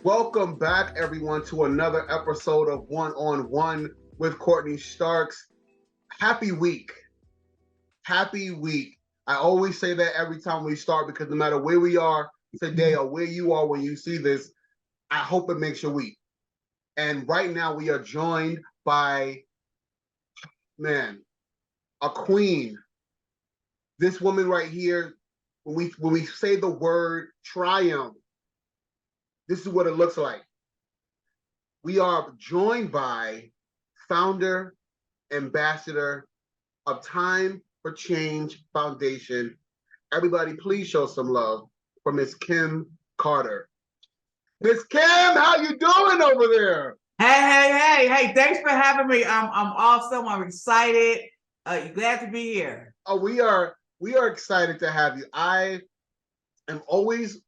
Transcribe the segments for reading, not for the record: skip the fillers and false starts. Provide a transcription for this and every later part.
Welcome back, everyone, to another episode of One on One with Courtney Starks. Happy week. Happy week. I always say that every time we start because no matter where we are today or where you are when you see this, I hope it makes your week. And right now we are joined by, man, a queen. This woman right here, when we say the word triumph, this is what it looks like. We are joined by founder, ambassador of Time for Change Foundation. Everybody, please show some love for Miss Kim Carter. Miss Kim, how you doing over there? Hey! Thanks for having me. I'm awesome. I'm excited. Glad to be here. Oh, we are excited to have you. I am always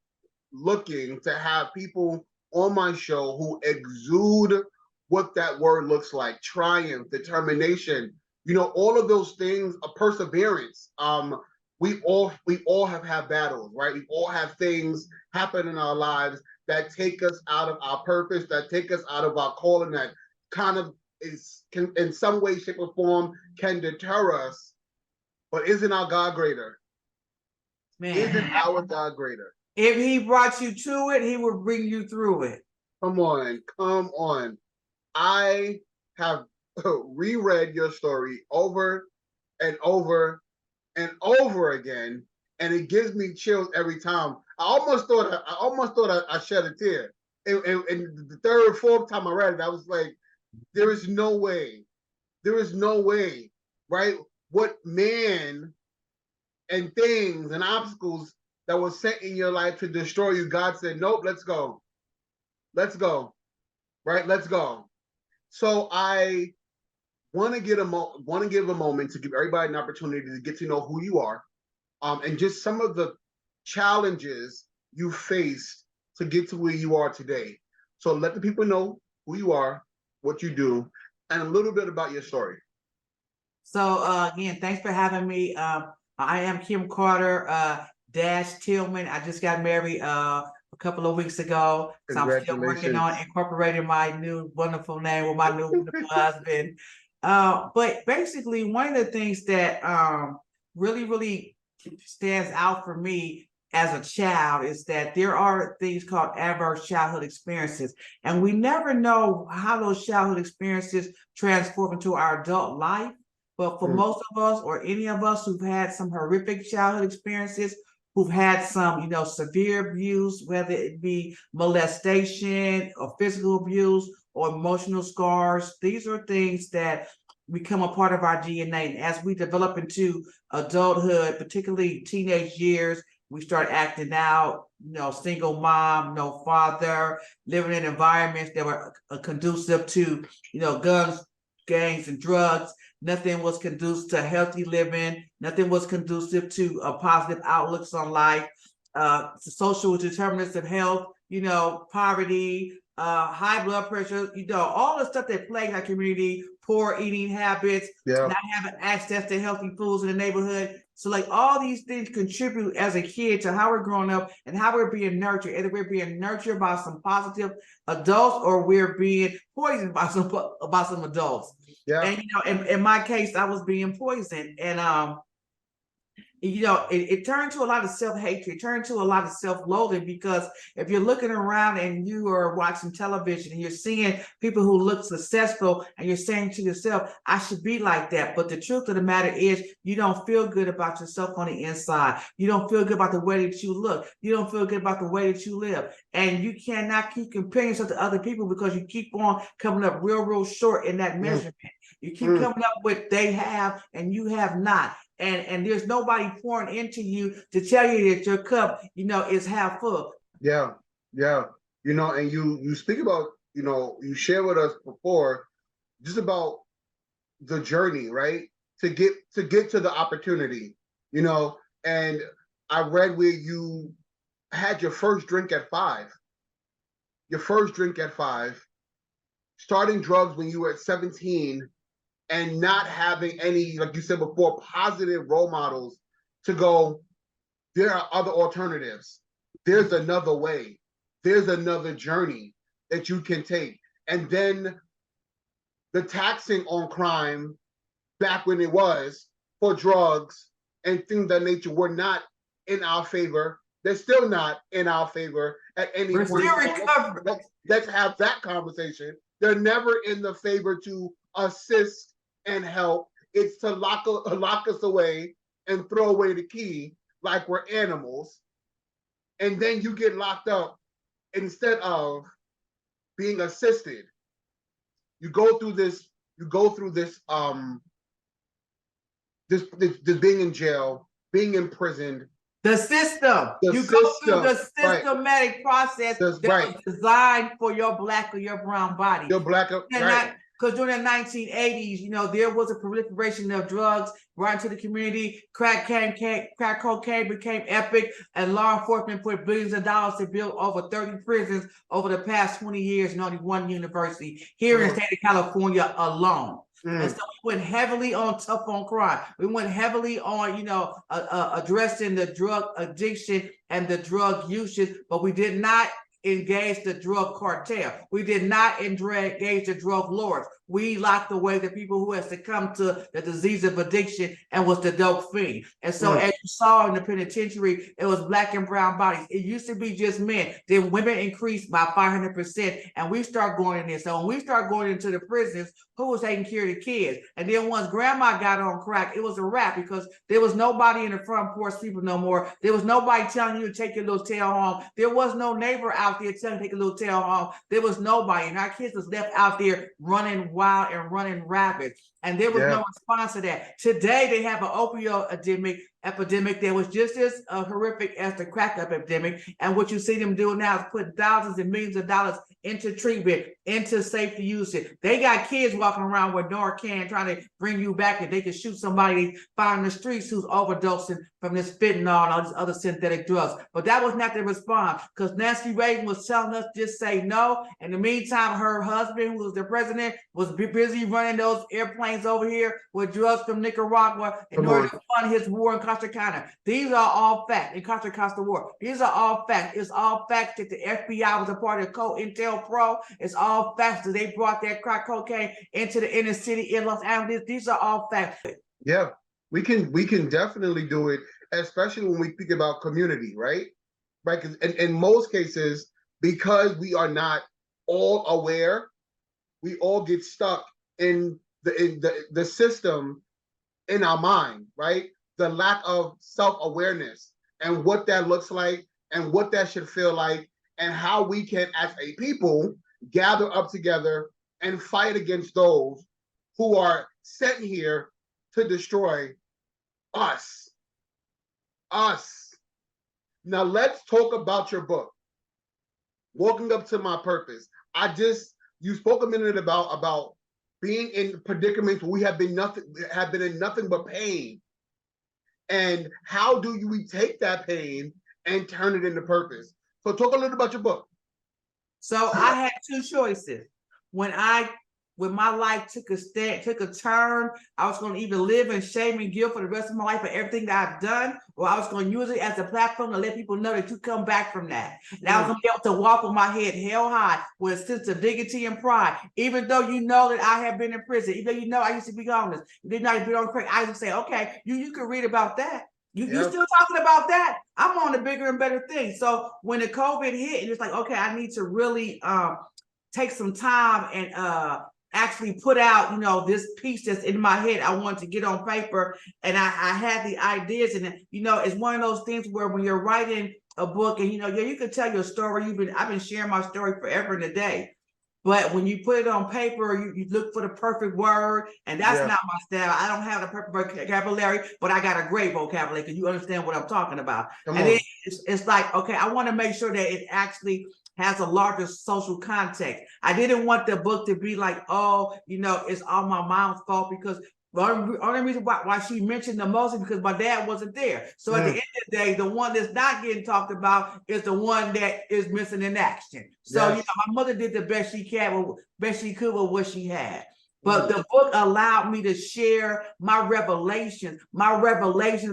looking to have people on my show who exude what that word looks like: triumph, determination, all of those things, a perseverance. We all have had battles, right? We all have things happen in our lives that take us out of our purpose, that take us out of our calling, that kind of can in some way, shape, or form can deter us. But isn't our God greater? Man, isn't our God greater? If he brought you to it, he will bring you through it. Come on. I have reread your story over and over and over again, and it gives me chills every time. I almost thought I shed a tear. And the third or fourth time I read it, I was like, there is no way, right? What man and things and obstacles that was sent in your life to destroy you, God said, nope, let's go, right? Let's go. So I want to give a moment to give everybody an opportunity to get to know who you are, and just some of the challenges you faced to get to where you are today. So let the people know who you are, what you do, and a little bit about your story. So again, thanks for having me. I am Kim Carter, Dash Tillman. I just got married a couple of weeks ago. So I'm still working on incorporating my new wonderful name with my new wonderful husband. But basically, one of the things that really stands out for me as a child is that there are things called adverse childhood experiences, and we never know how those childhood experiences transform into our adult life. But for most of us, or any of us who've had some horrific childhood experiences, who've had some, severe abuse, whether it be molestation or physical abuse or emotional scars, these are things that become a part of our DNA. And as we develop into adulthood, particularly teenage years, we start acting out, single mom, no father, living in environments that were conducive to, guns, gangs, and drugs. Nothing was conducive to healthy living. Nothing was conducive to positive outlooks on life. Social determinants of health, poverty, high blood pressure, all the stuff that plague our community, poor eating habits, not having access to healthy foods in the neighborhood. So like all these things contribute as a kid to how we're growing up and how we're being nurtured. Either we're being nurtured by some positive adults or we're being poisoned by some adults. Yeah. And in my case, I was being poisoned. And it turned to a lot of self-hatred, it turned to a lot of self-loathing, because if you're looking around and you are watching television and you're seeing people who look successful and you're saying to yourself, I should be like that. But the truth of the matter is you don't feel good about yourself on the inside. You don't feel good about the way that you look. You don't feel good about the way that you live. And you cannot keep comparing yourself to other people because you keep on coming up real short in that measurement. You keep coming up with they have and you have not. And there's nobody pouring into you to tell you that your cup, is half full. Yeah. And you speak about, you shared with us before just about the journey, right? To get to the opportunity, and I read where you had your first drink at 5. Starting drugs when you were at 17, and not having any, like you said before, positive role models to go, there are other alternatives. There's another way. there's another journey that you can take. And then the taxing on crime back when it was for drugs and things of that nature were not in our favor. They're still not in our favor at any We're point. still recovering. Let's have that conversation. They're never in the favor to assist and help. It's to lock us away and throw away the key like we're animals. And then you get locked up instead of being assisted. You go through this being in jail, being imprisoned. The system. You go through the systematic process that was designed for your black or your brown body. Your black, right. Because during the 1980s, you know, there was a proliferation of drugs right into the community. Crack cocaine became epic, and law enforcement put billions of dollars to build over 30 prisons over the past 20 years and only one university here in the state of California alone. And so we went heavily on tough on crime. We went heavily on, you know, addressing the drug addiction and the drug usage, but we did not engage the drug cartel. We did not engage the drug lords. We locked away the people who had succumbed to the disease of addiction and was the dope fiend. And so as you saw in the penitentiary, it was black and brown bodies. It used to be just men. Then women increased by 500%. And we start going in there. So when we start going into the prisons, who was taking care of the kids? And then once grandma got on crack, it was a wrap because there was nobody in the front porch sleeping no more. There was nobody telling you to take your little tail home. There was no neighbor out there telling you to take a little tail home. There was nobody. And our kids was left out there running wild and running rabid. And there was no response to that. Today, they have an opioid epidemic that was just as horrific as the crack epidemic. And what you see them doing now is putting thousands and millions of dollars into treatment, into safety usage. They got kids walking around with Narcan trying to bring you back if they can shoot somebody found in the streets who's overdosing from this fentanyl and all these other synthetic drugs. But that was not the response because Nancy Reagan was telling us just say no. In the meantime, her husband, who was the president, was busy running those airplanes over here with drugs from Nicaragua in order to fund his war in Contra Costa. These are all facts in Contra Costa War. These are all facts. It's all facts that the FBI was a part of COINTELPRO. It's all facts that they brought that crack cocaine into the inner city in Los Angeles. These are all facts. Yeah, we can definitely do it, especially when we think about community, right? Right, because in most cases, because we are not all aware, we all get stuck in the system in our mind, right? The lack of self-awareness and what that looks like and what that should feel like and how we can, as a people, gather up together and fight against those who are sent here to destroy us. Us. Now let's talk about your book, Walking Up to My Purpose. You spoke a minute about being in predicaments where we have been in nothing but pain. And how do we take that pain and turn it into purpose? So talk a little about your book. So I had two choices. When my life took a turn, I was going to either live in shame and guilt for the rest of my life for everything that I've done, or I was going to use it as a platform to let people know that you come back from that. And I was going to be able to walk with my head held high with a sense of dignity and pride, even though you know that I have been in prison, even though you know I used to be homeless, you did not be on crack. I used to say, okay, you can read about that. You still talking about that? I'm on the bigger and better thing. So when the COVID hit, and it's like, okay, I need to really take some time and actually put out, you know, this piece that's in my head. I wanted to get on paper, and I had the ideas, and you know, it's one of those things where when you're writing a book, and you know, you can tell your story. I've been sharing my story forever and a day. But when you put it on paper, you look for the perfect word, and that's not my style. I don't have the perfect vocabulary, but I got a great vocabulary because you understand what I'm talking about. Then it's like, okay, I want to make sure that it actually has a larger social context. I didn't want the book to be like, oh, you know, it's all my mom's fault, because the only reason why she mentioned the most is because my dad wasn't there. So at the end of the day, the one that's not getting talked about is the one that is missing in action. So you know, my mother did the best she could with what she had. But the book allowed me to share my revelations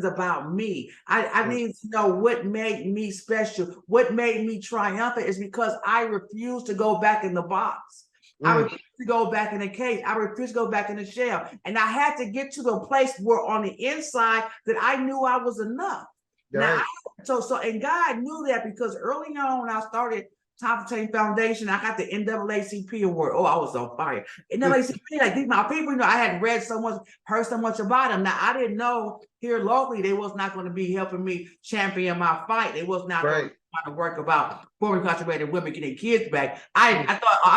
about me. I need to know what made me special, what made me triumphant is because I refuse to go back in the box. I refuse to go back in the cage. I refuse to go back in the shell. And I had to get to the place where on the inside that I knew I was enough. Right. Now, and God knew that because early on when I started Time for Change Foundation, I got the NAACP award. Oh, I was on fire. NAACP, like these my people, you know, I had read so much, heard so much about them. Now I didn't know here locally they was not going to be helping me champion my fight. They was not going to work about formerly incarcerated women getting kids back. I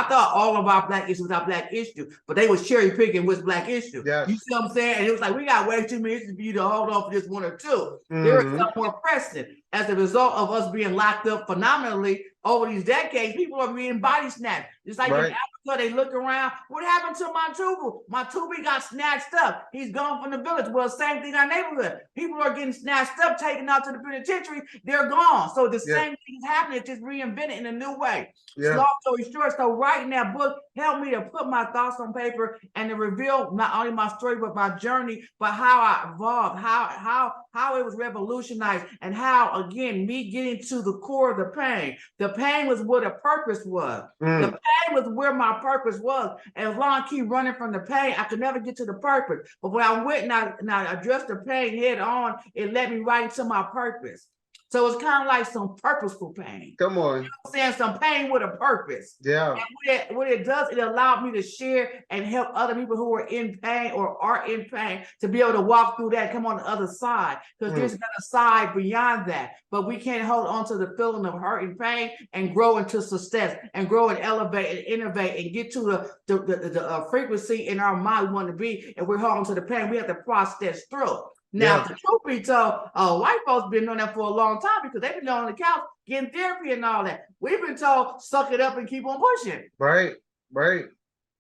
thought all of our Black issues was our Black issue, but they was cherry picking what's Black issue. Yes. You see what I'm saying? And it was like we got way too many issues for you to hold on for just one or two. There is some more pressing. As a result of us being locked up phenomenally over these decades, people are being body snatched. Just like in Africa, they look around. What happened to Montubu? Montubu got snatched up. He's gone from the village. Well, same thing in our neighborhood. People are getting snatched up, taken out to the penitentiary. They're gone. So the same thing is happening. It's just reinvented in a new way. Long story short, so writing that book helped me to put my thoughts on paper and to reveal not only my story but my journey, but how I evolved, how it was revolutionized, and how again me getting to the core of the pain. The pain was what a purpose was. The pain was where my purpose was. And as long as I keep running from the pain, I could never get to the purpose. But when I went and I addressed the pain head on, it led me right into my purpose. So it's kind of like some purposeful pain. Come on. You know what I'm saying? Some pain with a purpose. Yeah. And what it does, it allowed me to share and help other people who are in pain or are in pain to be able to walk through that, come on the other side. Because there's another side beyond that. But we can't hold on to the feeling of hurt and pain and grow into success and grow and elevate and innovate and get to the frequency in our mind we want to be. And we're holding to the pain. We have to process through. Now, the truth be told, white folks been doing that for a long time because they've been on the couch getting therapy and all that. We've been told, suck it up and keep on pushing. Right.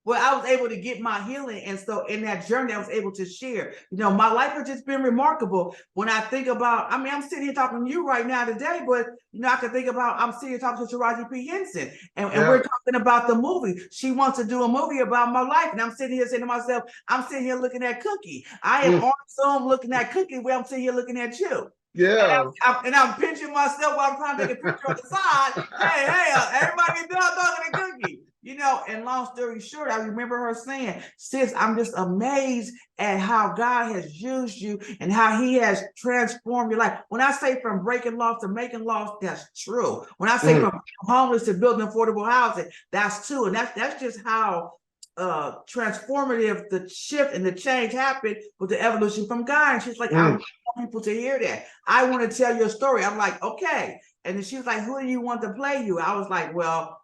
Well, I was able to get my healing. And so in that journey, I was able to share. You know, my life has just been remarkable. When I think about, I mean, I'm sitting here talking to you right now today, but, you know, I can think about, I'm sitting here talking to Taraji P. Henson, and we're talking about the movie. She wants to do a movie about my life. And I'm sitting here saying to myself, I'm sitting here looking at Cookie. I am on Zoom looking at Cookie where I'm sitting here looking at you. Yeah. And I'm pinching myself while I'm trying to take a picture on the side. Hey, everybody get done talking to Cookie. You know, and long story short, I remember her saying, sis, I'm just amazed at how God has used you and how he has transformed your life. When I say from breaking laws to making laws, that's true. When I say from homeless to building affordable housing, that's true. And that's just how transformative the shift and the change happened with the evolution from God. And she's like, I want people to hear that. I want to tell your story. I'm like, okay. And then she was like, who do you want to play you? I was like, well,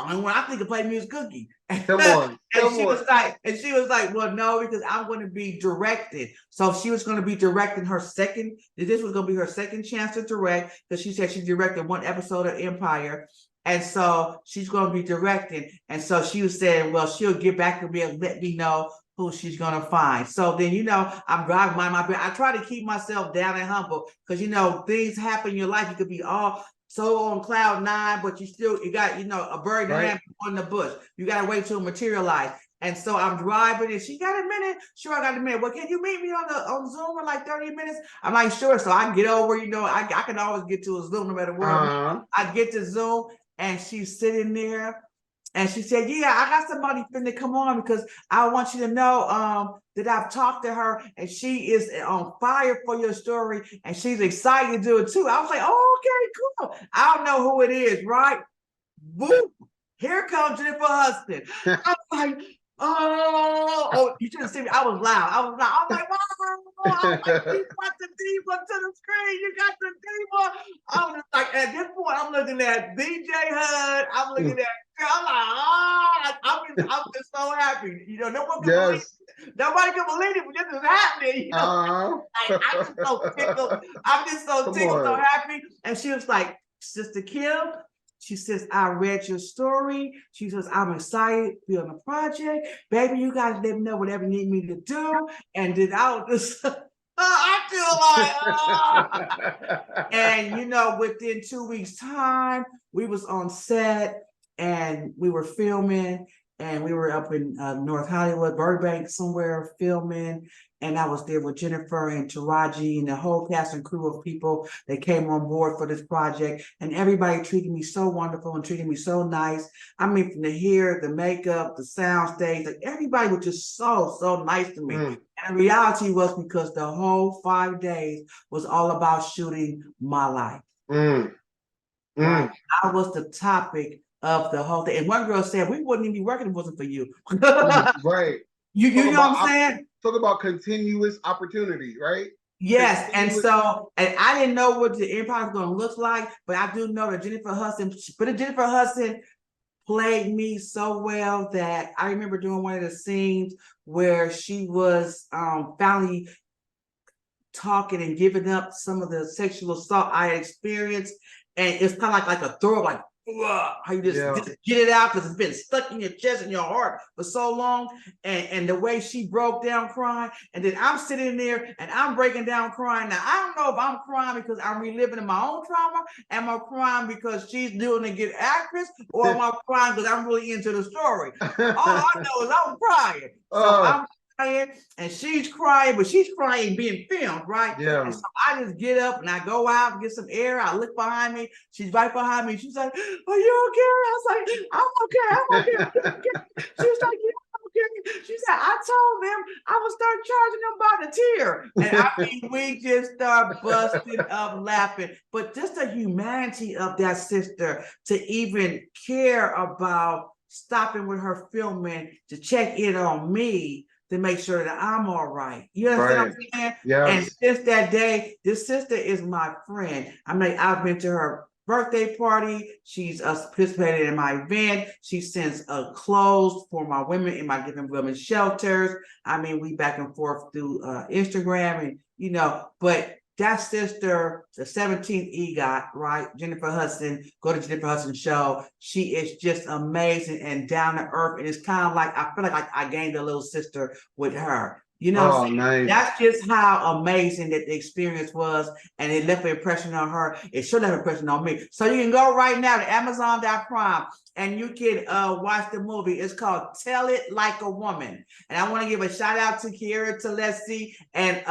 only one I think of play me is Cookie. Come on. She was like, well, no, because I'm going to be directed. So she was going to be directing this was going to be her second chance to direct, because she said she directed one episode of Empire. And so she's going to be directing. And so she was saying, well, she'll get back to me and let me know who she's going to find. So then, you know, I'm driving I try to keep myself down and humble because, you know, things happen in your life. You could be all so on cloud nine, but you got, you know, a bird in the hand on the bush. You got to wait till it materialize. And so I'm driving and she got a minute. Sure, I got a minute. Well, can you meet me on Zoom in like 30 minutes? I'm like, sure. So I get over, you know, I can always get to a Zoom no matter where I get to Zoom, and she's sitting there. And she said, yeah, I got somebody finna come on because I want you to know that I've talked to her and she is on fire for your story and she's excited to do it too. I was like, oh, okay, cool. I don't know who it is, right? Boom. Here comes Jennifer Hudson. I was like, oh, you should have seen me. I was loud. I was like, wow. I was like, you got the diva to the screen. You got the diva. I was like, at this point, I'm looking at DJ Hud. I'm looking at, I'm like, I'm just so happy. You know, no one can believe it. Nobody can believe it, but this is happening. You know? Like, I'm just so tickled. I'm just so tickled, so happy. And she was like, Sister Kim, she says, I read your story. She says, I'm excited to be on the project. Baby, you guys let me know whatever you need me to do. And then I was just, I feel like, and you know, within 2 weeks' time, we was on set and we were filming. and we were up in North Hollywood, Burbank, somewhere filming. And I was there with Jennifer and Taraji and the whole cast and crew of people that came on board for this project. And everybody treated me so wonderful and treated me so nice. I mean, from the hair, the makeup, the sound stage, like everybody was just so nice to me. And the reality was because the whole 5 days was all about shooting my life. Right? I was the topic of the whole thing. And one girl said, we wouldn't even be working if it wasn't for you. Right. You know what I'm saying? Talk about continuous opportunity, right? Yes, and I didn't know what the empire was going to look like, but I do know that Jennifer Hudson played me so well that I remember doing one of the scenes where she was finally talking and giving up some of the sexual assault I had experienced, and it's kind of like a throw, like how you just get it out because it's been stuck in your chest and your heart for so long. And the way she broke down crying, and then I'm sitting there and I'm breaking down crying. Now I don't know if I'm crying because I'm reliving my own trauma. Am I crying because she's doing a good actress, or am I crying because I'm really into the story? All I know is I'm crying. So I'm crying and she's crying, but she's crying being filmed, right? Yeah. And so I just get up and I go out and get some air. I look behind me. She's right behind me. She's like, "Are you okay?" I was like, I'm okay. She was like, "Yeah, I'm okay." She said, "I told them I would start charging them by the tier." And I mean, we just start busting up laughing. But just the humanity of that sister to even care about stopping with her filming to check in on me, to make sure that I'm all right. You understand what I'm saying? Yes. And since that day, this sister is my friend. I mean, I've been to her birthday party. She's participated in my event. She sends clothes for my women in my different women's shelters. I mean, we back and forth through Instagram and, but that sister, the 17th EGOT, right? Jennifer Hudson, go to Jennifer Hudson's show. She is just amazing and down to earth. And it's kind of like, I feel like I gained a little sister with her. You know, nice. That's just how amazing that the experience was. And it left an impression on her. It should have an impression on me. So you can go right now to Amazon.com and you can watch the movie. It's called Tell It Like a Woman. And I want to give a shout out to Kiera Telesi and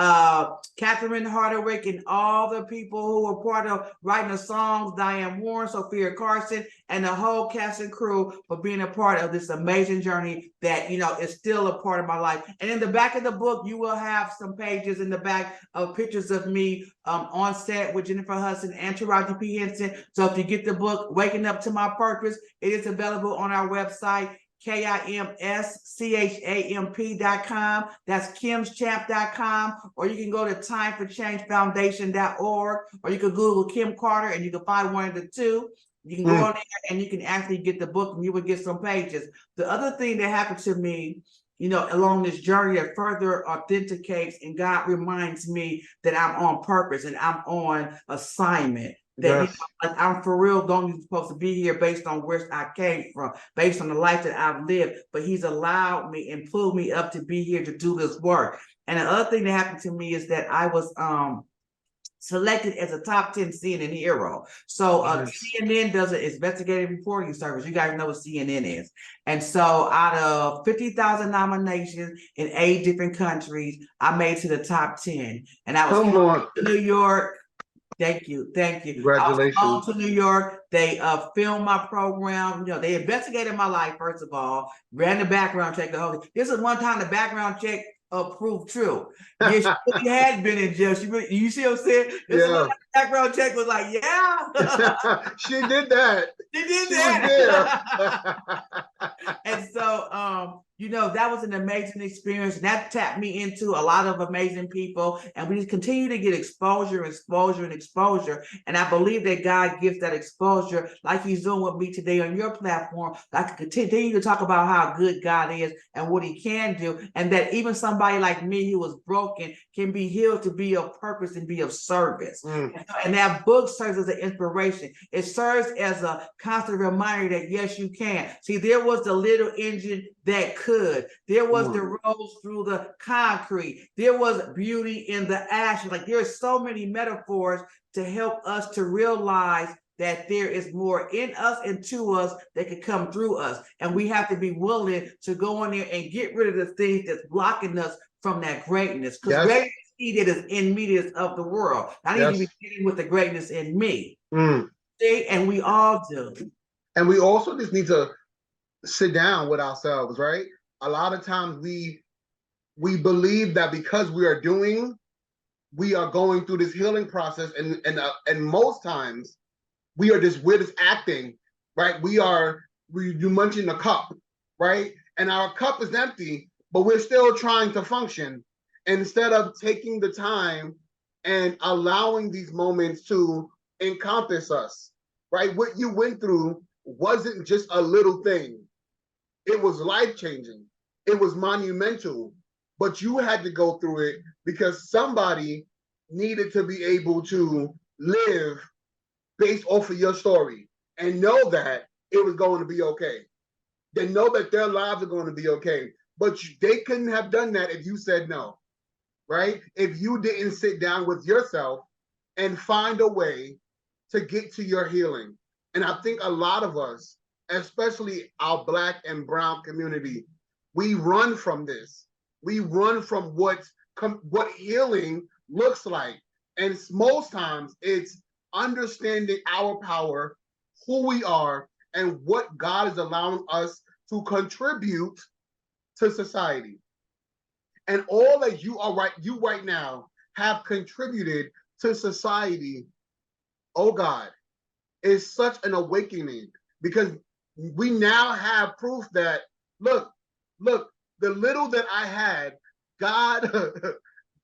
Catherine Hardwick and all the people who were part of writing the songs, Diane Warren, Sophia Carson, and the whole cast and crew for being a part of this amazing journey that, is still a part of my life. And in the back of the book, you will have some pages in the back of pictures of me on set with Jennifer Hudson and Taraji P. Henson. So if you get the book, Waking Up to My Purpose, it is available on our website, KIMSCHAMP.com. That's KimsChamp.com. Or you can go to timeforchangefoundation.org, or you can Google Kim Carter and you can find one of the two. You can go on there and you can actually get the book and you will get some pages. The other thing that happened to me, along this journey that further authenticates and God reminds me that I'm on purpose and I'm on assignment. That I'm for real, don't even supposed to be here based on where I came from, based on the life that I've lived. But He's allowed me and pulled me up to be here to do this work. And the other thing that happened to me is that I was selected as a top 10 CNN hero. So CNN does an investigative reporting service. You guys know what CNN is. And so out of 50,000 nominations in 8 different countries, I made it to the top 10. And I was to New York. Thank you. Congratulations. I was to New York. They filmed my program. They investigated my life, first of all, ran the background check. This is one time the background check proved true. Yeah, she really had been in jail. You see what I'm saying? The background check was like, yeah. She did that. She did that. And so, that was an amazing experience. And that tapped me into a lot of amazing people. And we just continue to get exposure. And I believe that God gives that exposure like He's doing with me today on your platform. I can continue to talk about how good God is and what He can do. And that even somebody like me who was broken can be healed to be of purpose and be of service. And that book serves as an inspiration. It serves as a constant reminder that yes, you can. See, there was the little engine that could. There was the rose through the concrete. There was beauty in the ashes. Like there are so many metaphors to help us to realize that there is more in us and to us that can come through us. And we have to be willing to go in there and get rid of the things that's blocking us from that greatness. Because greatness that is in me that is of the world. I need to be dealing with the greatness in me. See? And we all do. And we also just need to sit down with ourselves, right? A lot of times we believe that because we are going through this healing process, and most times we're just acting, right? You mentioned a cup, right? And our cup is empty, but we're still trying to function instead of taking the time and allowing these moments to encompass us, right? What you went through wasn't just a little thing. It was life-changing. It was monumental, but you had to go through it because somebody needed to be able to live based off of your story and know that it was going to be okay. They know that their lives are going to be okay, but they couldn't have done that if you said no, right? If you didn't sit down with yourself and find a way to get to your healing. And I think a lot of us, especially our Black and brown community, we run from this. We run from what healing looks like. And most times it's understanding our power, who we are, and what God is allowing us to contribute to society. And all that you right now have contributed to society, oh God, is such an awakening, because we now have proof that, look, the little that I had, God,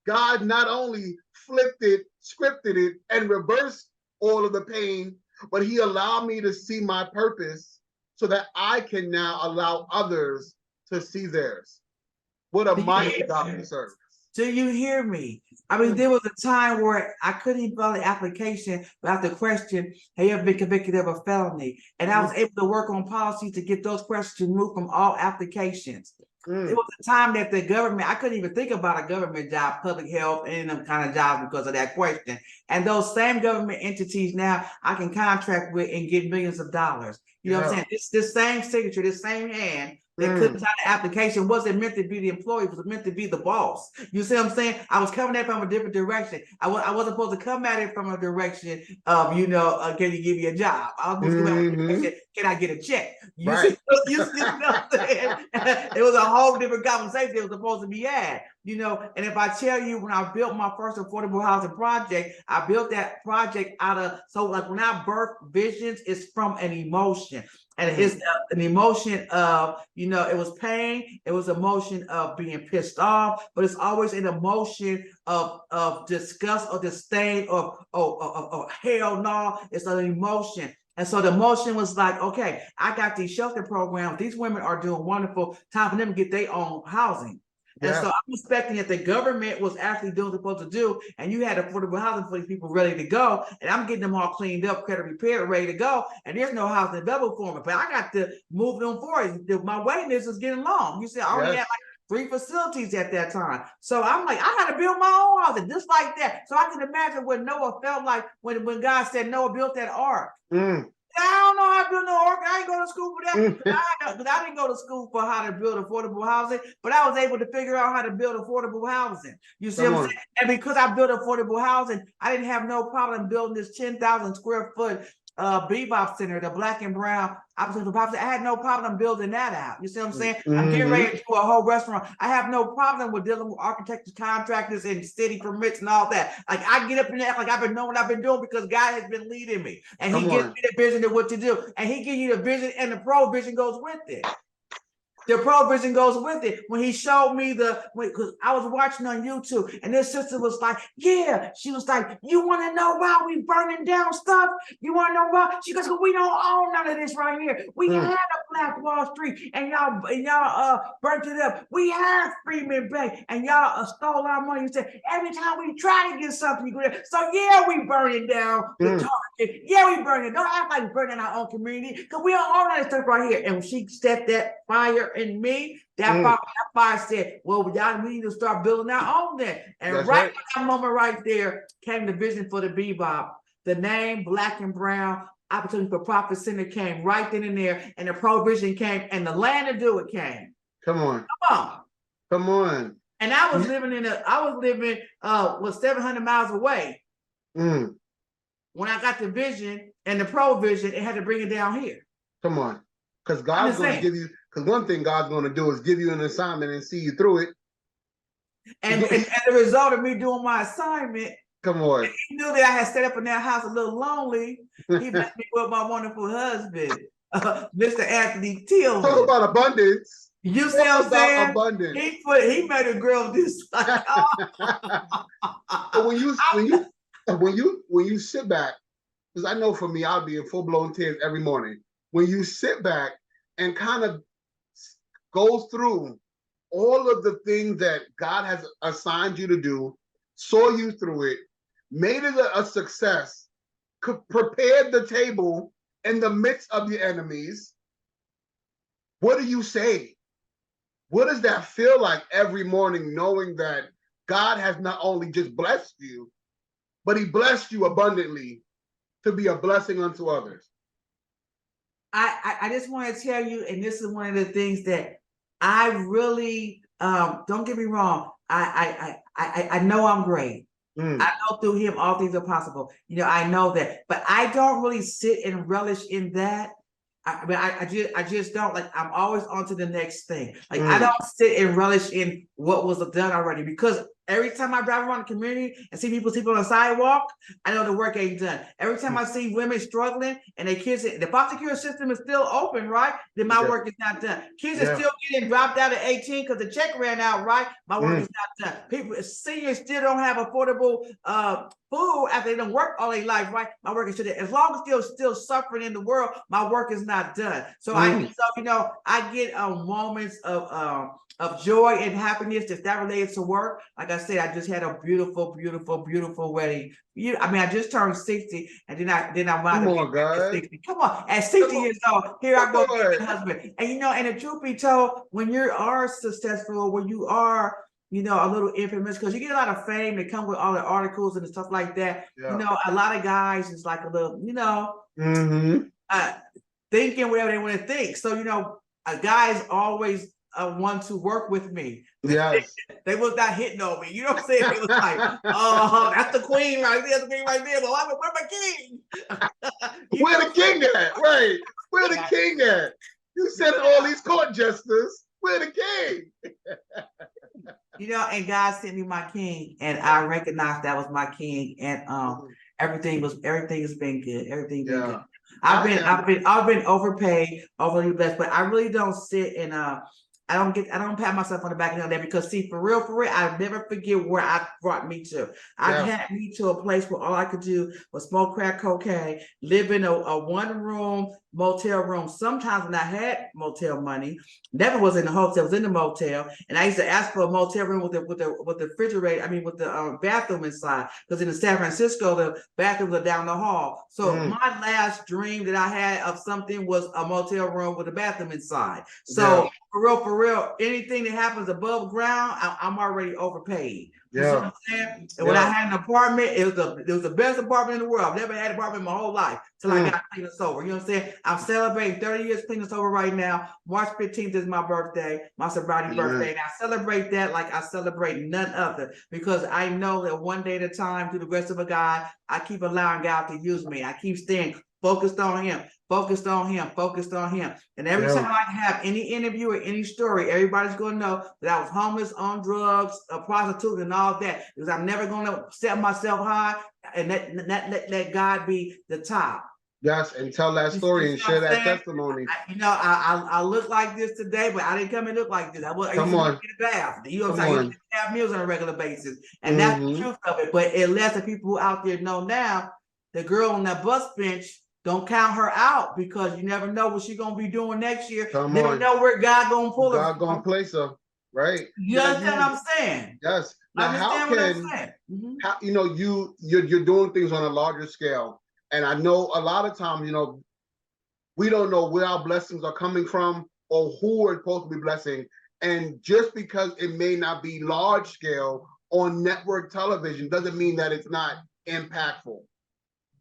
God not only flipped it, scripted it, and reversed all of the pain, but he allowed me to see my purpose so that I can now allow others to see theirs. What a mighty God we serve. Do you hear me? I mean, there was a time where I couldn't even fill the application without the question, have you ever been convicted of a felony? And I was able to work on policy to get those questions removed from all applications. It was a time that the government, I couldn't even think about a government job, public health, and them kind of jobs because of that question. And those same government entities now I can contract with and get millions of dollars. You know what I'm saying? It's this same signature, this same hand that couldn't sign the application wasn't meant to be the employee, it was meant to be the boss. You see what I'm saying? I was coming at it from a different direction. I wasn't supposed to come at it from a direction of, can you give me a job? I was supposed to come at it from a direction, can I get a check? You see what I'm saying? It was a whole different conversation that was supposed to be had. And if I tell you, when I built my first affordable housing project, I built that project out of, so like when I birth visions, it's from an emotion. And it's an emotion of, it was pain, it was emotion of being pissed off, but it's always an emotion of disgust or disdain or hell no, it's an emotion. And so the emotion was like, okay, I got these shelter programs, these women are doing wonderful, time for them to get their own housing. And so I'm expecting that the government was actually doing what it's supposed to do, and you had affordable housing for these people ready to go, and I'm getting them all cleaned up, credit repaired, ready to go, and there's no housing available for me, but I got to move them forward. My waiting list is getting long. You see, I already had like 3 facilities at that time. So I'm like, I got to build my own housing just like that. So I can imagine what Noah felt like when God said Noah built that ark. I don't know how to build no ark. I ain't go to school for that. I didn't go to school for how to build affordable housing, but I was able to figure out how to build affordable housing. You see what I'm saying? And because I built affordable housing, I didn't have no problem building this 10,000 square foot Bebop Center, the Black and Brown. I had no problem building that out. You see what I'm saying? I'm getting ready to do a whole restaurant. I have no problem with dealing with architects, contractors, and city permits and all that. Like I get up in there like I've been knowing what I've been doing because God has been leading me, and He gives me the vision of what to do, and He gives you the vision, and the provision goes with it. The provision goes with it. When he showed me because I was watching on YouTube, and this sister was like, she was like, you want to know why we burning down stuff? You want to know why? She goes, we don't own none of this right here. We had a Black Wall Street, and y'all burnt it up. We had Freeman Bay, and y'all stole our money. You said, every time we try to get something, you go there. So we burning down the Target. We burning it. Don't act like we're burning our own community, because we don't own that stuff right here. And when she set that fire in me, that fire said, well, we need to start building our own then. And at that moment right there came the vision for the Bebop. The name Black and Brown Opportunity for Profit Center came right then and there, and the provision came, and the land to do it came. Come on. Come on. Come on. And I was living 700 miles away. Mm. When I got the vision and the provision, it had to bring it down here. Come on. Because God's going to give you, because one thing God's going to do is give you an assignment and see you through it. And the result of me doing my assignment, come on. He knew that I had stayed up in that house a little lonely. He blessed me with my wonderful husband, Mr. Anthony Tillman. Talk about abundance. You see what I'm saying? Abundance. He made a girl do something. when you sit back, because I know for me, I'll be in full-blown tears every morning. When you sit back and kind of go through all of the things that God has assigned you to do, saw you through it, made it a success, prepared the table in the midst of your enemies, what do you say? What does that feel like every morning, knowing that God has not only just blessed you, but he blessed you abundantly to be a blessing unto others? I just want to tell you, and this is one of the things that I really, don't get me wrong, I know I'm great. I know through him all things are possible. You know, I know that, but I don't really sit and relish in that. I just don't. Like, I'm always on to the next thing. Like, I don't sit and relish in what was done already, because every time I drive around the community and see people sleeping on the sidewalk, I know the work ain't done. Every time I see women struggling and their kids, the foster care system is still open, right? Then my work is not done. Kids are still getting dropped out at 18 because the check ran out, right? My work is not done. People, seniors still don't have affordable food after they don't work all their life, right? My work is still there. As long as they're still suffering in the world, my work is not done. So I get moments of joy and happiness that related to work. Like I said, I just had a beautiful, beautiful, beautiful wedding. I just turned 60, and then I wound up at 60. Come on, at 60 years old, here I go get my husband. And and the truth be told, when you are successful, when you are a little infamous, because you get a lot of fame that come with all the articles and stuff like that. A lot of guys is like a little, thinking whatever they want to think. So, guys always want to work with me. Yes. They was not hitting on me. You know what I'm saying? It was like, that's the queen right there, the queen right there. But where my king? Where the king at? Right. Where the king at? You said all these court jesters. Where the king? And God sent me my king, and I recognized that was my king, and everything has been good. Everything been good. I've been overpaid, overly blessed, but I really don't sit and I don't pat myself on the back of that, because see, for real, I never forget where I brought me to. I had me to a place where all I could do was smoke crack cocaine, live in a one-room motel room. Sometimes when I had motel money, never was in the hotel, was in the motel, and I used to ask for a motel room with the refrigerator. With the bathroom inside, because in San Francisco the bathrooms are down the hall. So my last dream that I had of something was a motel room with a bathroom inside. So for real, anything that happens above ground, I'm already overpaid. You see what I'm saying? And when I had an apartment, it was the best apartment in the world. I've never had an apartment in my whole life till I got clean and sober. You know what I'm saying? I'm celebrating 30 years clean and sober right now. March 15th is my birthday, my sobriety birthday. And I celebrate that like I celebrate none other, because I know that one day at a time, through the grace of a God, I keep allowing God to use me. I keep staying focused on him. Focused on him. And every time I have any interview or any story, everybody's going to know that I was homeless, on drugs, a prostitute, and all that. Because I'm never going to set myself high and let God be the top. Yes, and tell that story and share that testimony. I look like this today, but I didn't come and look like this. I used to work in the bath. You know what I'm saying? I used to have meals on a regular basis. And that's the truth of it. But unless the people out there know now, the girl on that bus bench, don't count her out, because you never know what she's gonna be doing next year. Never know where God gonna pull her. God gonna place her, right? You understand what I'm saying? Yes. Now, how you're doing things on a larger scale, and I know a lot of times, we don't know where our blessings are coming from or who we're supposed to be blessing, and just because it may not be large scale on network television doesn't mean that it's not impactful.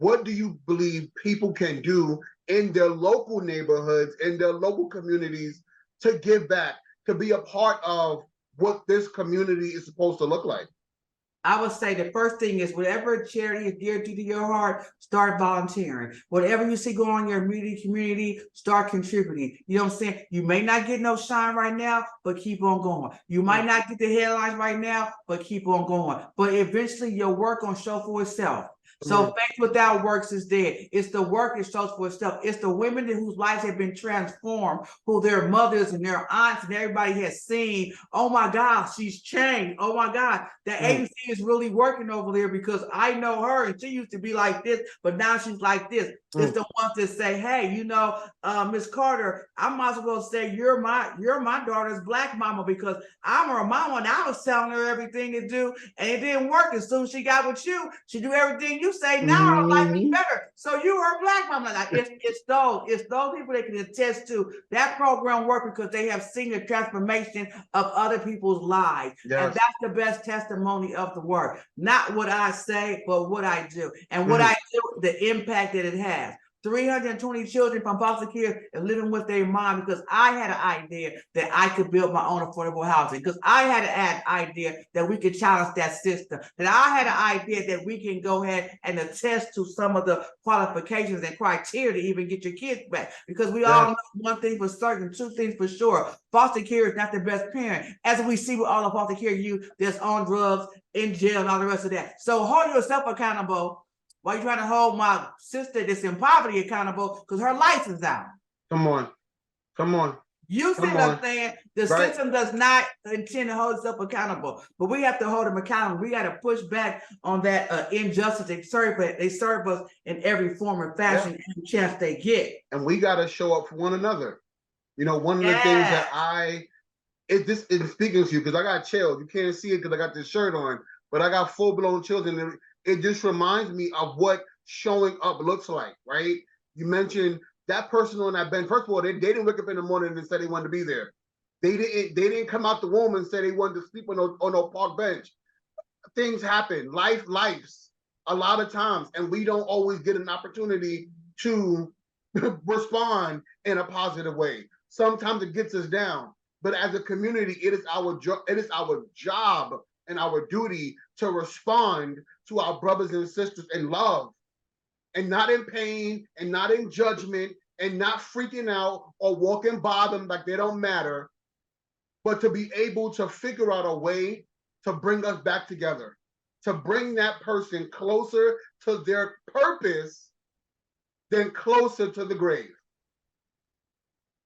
what do you believe people can do in their local neighborhoods, in their local communities to give back, to be a part of what this community is supposed to look like? I would say the first thing is whatever charity is dear to your heart, start volunteering. Whatever you see going on in your immediate community, start contributing. You know what I'm saying? You may not get no shine right now, but keep on going. You might not get the headlines right now, but keep on going. But eventually your work gonna show for itself. So faith without works is dead. It's the work that shows for itself. It's the women whose lives have been transformed, who their mothers and their aunts and everybody has seen. Oh my God, she's changed. Oh my God, the agency is really working over there because I know her and she used to be like this, but now she's like this. It's the ones that say, hey, you know, Miss Carter, I might as well say you're my daughter's black mama because I'm her mama and I was telling her everything to do and it didn't work. As soon as she got with you, she do everything you say. Now her life be better. So you her black mama. Like it's those people that can attest to that program work because they have seen the transformation of other people's lives. Yes. And that's the best testimony of the work. Not what I say, but what I do. And what I do, the impact that it has. 320 children from foster care and living with their mom because I had an idea that I could build my own affordable housing, because I had an idea that we could challenge that system, that I had an idea that we can go ahead and attest to some of the qualifications and criteria to even get your kids back. Because we all know one thing for certain, two things for sure. Foster care is not the best parent. As we see with all the foster care youth that's on drugs, in jail, and all the rest of that. So hold yourself accountable. Why are you trying to hold my sister that's in poverty accountable because her license is out? Come on. You see what I'm saying? The system does not intend to hold itself accountable, but we have to hold them accountable. We got to push back on that injustice. They serve us in every form and fashion, every chance they get. And we got to show up for one another. You know, one of the things that it's speaking to you because I got chills. You can't see it because I got this shirt on, but I got full-blown children. It just reminds me of what showing up looks like, right? You mentioned that person on that bench. First of all, they didn't wake up in the morning and say they wanted to be there. They didn't come out the womb and say they wanted to sleep on no park bench. Things happen. Life's a lot of times, and we don't always get an opportunity to respond in a positive way. Sometimes it gets us down. But as a community, it is our job and our duty to respond to our brothers and sisters in love and not in pain and not in judgment and not freaking out or walking by them like they don't matter, but to be able to figure out a way to bring us back together, to bring that person closer to their purpose than closer to the grave.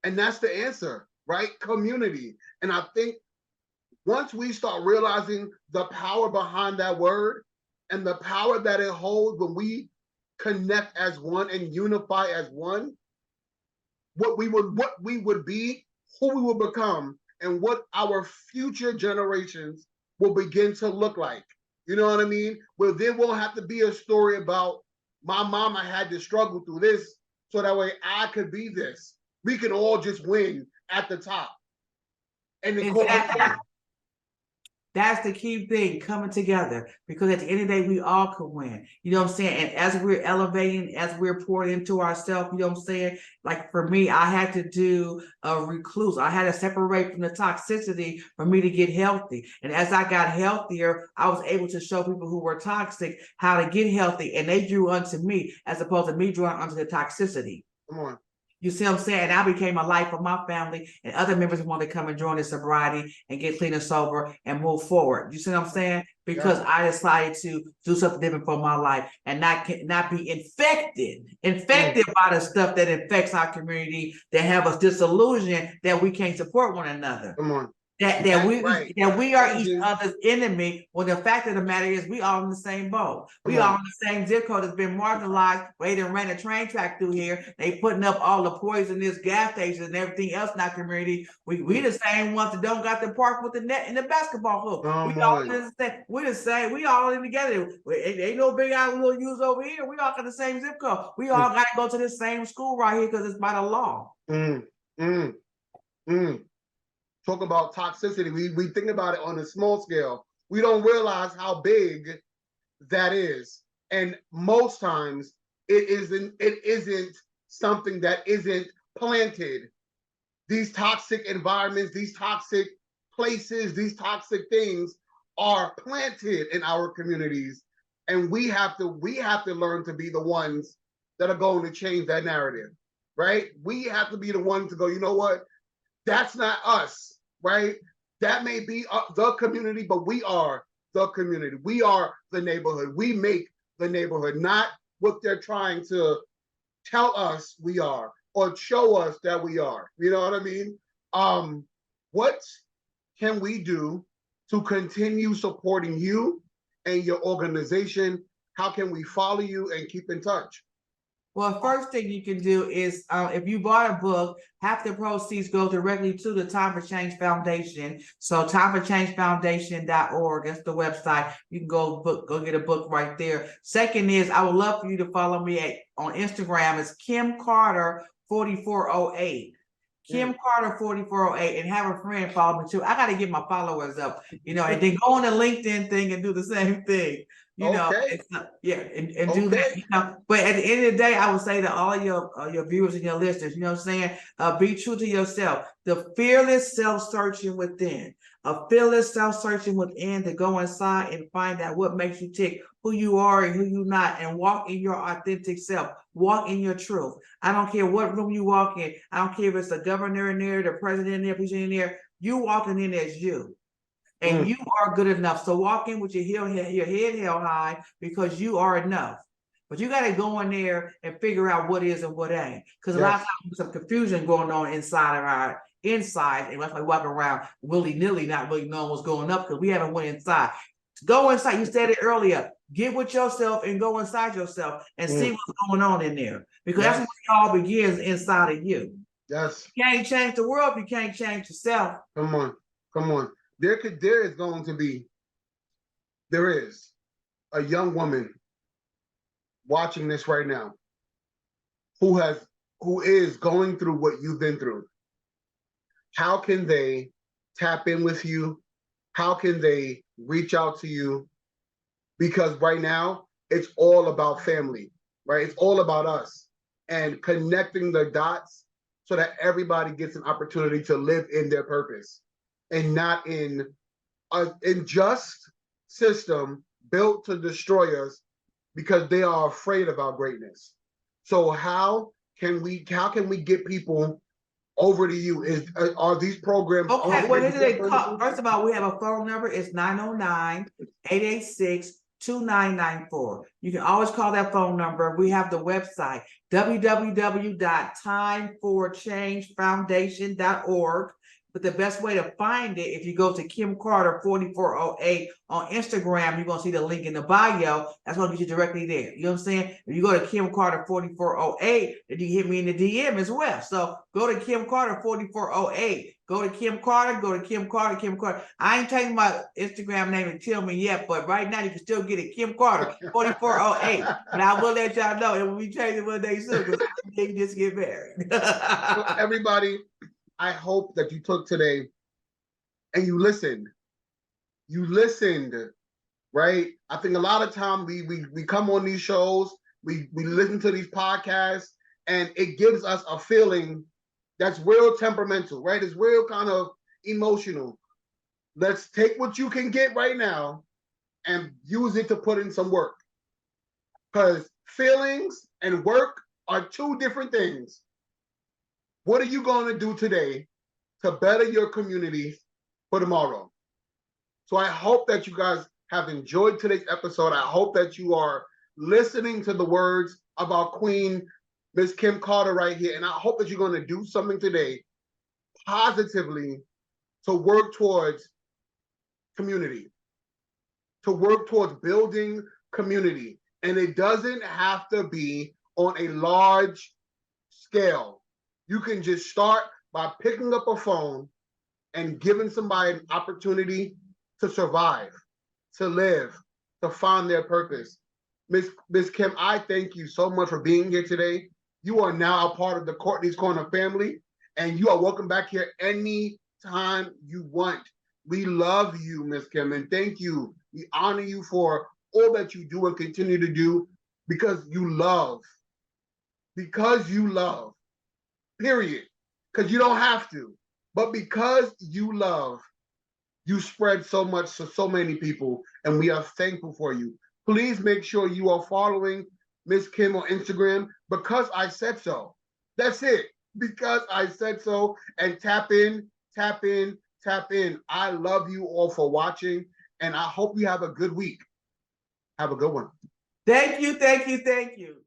And that's the answer, right? Community. And I think once we start realizing the power behind that word and the power that it holds when we connect as one and unify as one, what we would be, who we will become, and what our future generations will begin to look like. You know what I mean? Well, there won't have to be a story about my mama had to struggle through this so that way I could be this. We can all just win at the top. And that's the key thing, coming together, because at the end of the day, we all could win. You know what I'm saying? And as we're elevating, as we're pouring into ourselves, you know what I'm saying? Like for me, I had to do a recluse. I had to separate from the toxicity for me to get healthy. And as I got healthier, I was able to show people who were toxic how to get healthy. And they drew unto me as opposed to me drawing unto the toxicity. Come on. You see what I'm saying? And I became a light for my family, and other members want to come and join the sobriety and get clean and sober and move forward. You see what I'm saying? Because I decided to do something different for my life and not be infected by the stuff that infects our community, that have us disillusioned that we can't support one another. Come on. That we are each other's enemy. Well, the fact of the matter is we all in the same boat. We all in the same zip code that's been marginalized. They done ran a train track through here. They putting up all the poisonous gas stations and everything else in our community. We the same ones that don't got the park with the net and the basketball hoop. We all the same. We all in together. Ain't no big out little use over here. We all got the same zip code. We all got to go to the same school right here because it's by the law. Talk about toxicity. We think about it on a small scale. We don't realize how big that is. And most times It isn't something that isn't planted. These toxic environments, these toxic places, these toxic things are planted in our communities, and we have to learn to be the ones that are going to change that narrative, right? We have to be the ones to go, you know what? That's not us, right? That may be the community, but we are the community. We are the neighborhood. We make the neighborhood, not what they're trying to tell us we are or show us that we are. You know what I mean? What can we do to continue supporting you and your organization? How can we follow you and keep in touch? Well, first thing you can do is if you bought a book, half the proceeds go directly to the Time for Change Foundation. So timeforchangefoundation.org, that's the website. You can go get a book right there. Second is I would love for you to follow me on Instagram. It's Kim Carter 4408. Kim Carter 4408, and have a friend follow me too. I got to get my followers up, and then go on the LinkedIn thing and do the same thing. Okay. And do that. But at the end of the day, I would say to all your viewers and your listeners, you know what I'm saying? Be true to yourself. The fearless self-searching within. A fearless self-searching within to go inside and find out what makes you tick, who you are and who you're not, and walk in your authentic self. Walk in your truth. I don't care what room you walk in. I don't care if it's the governor in there, the president in there, president in there. You walking in as you. And you are good enough. So walk in with your head held high because you are enough. But you got to go in there and figure out what is and what ain't. Because a lot of times there's some confusion going on inside of our inside. And that's why we walk around willy-nilly, not really knowing what's going up because we haven't went inside. Go inside. You said it earlier. Get with yourself and go inside yourself and see what's going on in there. Because that's where it all begins inside of you. Yes. You can't change the world if you can't change yourself. Come on. There is a young woman watching this right now who is going through what you've been through. How can they tap in with you? How can they reach out to you? Because right now it's all about family, right? It's all about us and connecting the dots so that everybody gets an opportunity to live in their purpose and not in an unjust system built to destroy us because they are afraid of our greatness. So how can we get people over to you? Are these programs okay? What is it called? First of all, we have a phone number. It's 909-886-2994. You can always call that phone number. We have the website www.timeforchangefoundation.org. But the best way to find it, if you go to Kim Carter 4408 on Instagram, you're going to see the link in the bio. That's going to get you directly there. You know what I'm saying? If you go to Kim Carter 4408, then you hit me in the DM as well. So go to Kim Carter 4408. Go to Kim Carter, Kim Carter. I ain't taking my Instagram name and tell me yet, but right now you can still get it, Kim Carter 4408. But I will let y'all know it will be changing one day soon because I think just get married. So everybody, I hope that you took today and you listened. You listened, right? I think a lot of time we come on these shows, we listen to these podcasts, and it gives us a feeling that's real temperamental, right? It's real kind of emotional. Let's take what you can get right now and use it to put in some work. Because feelings and work are two different things. What are you going to do today to better your community for tomorrow? So I hope that you guys have enjoyed today's episode. I hope that you are listening to the words of our queen, Miss Kim Carter right here. And I hope that you're going to do something today positively to work towards community, to work towards building community. And it doesn't have to be on a large scale. You can just start by picking up a phone and giving somebody an opportunity to survive, to live, to find their purpose. Miss Kim, I thank you so much for being here today. You are now a part of the Courtney's Corner family, and you are welcome back here anytime you want. We love you, Miss Kim, and thank you. We honor you for all that you do and continue to do because you love because you love, period. Because you don't have to, but because you love, you spread so much to so many people, and we are thankful for you. Please make sure you are following Miss Kim on Instagram because I said so. That's it. Because I said so. And tap in, tap in, tap in. I love you all for watching, and I hope you have a good week. Have a good one. Thank you, thank you, thank you.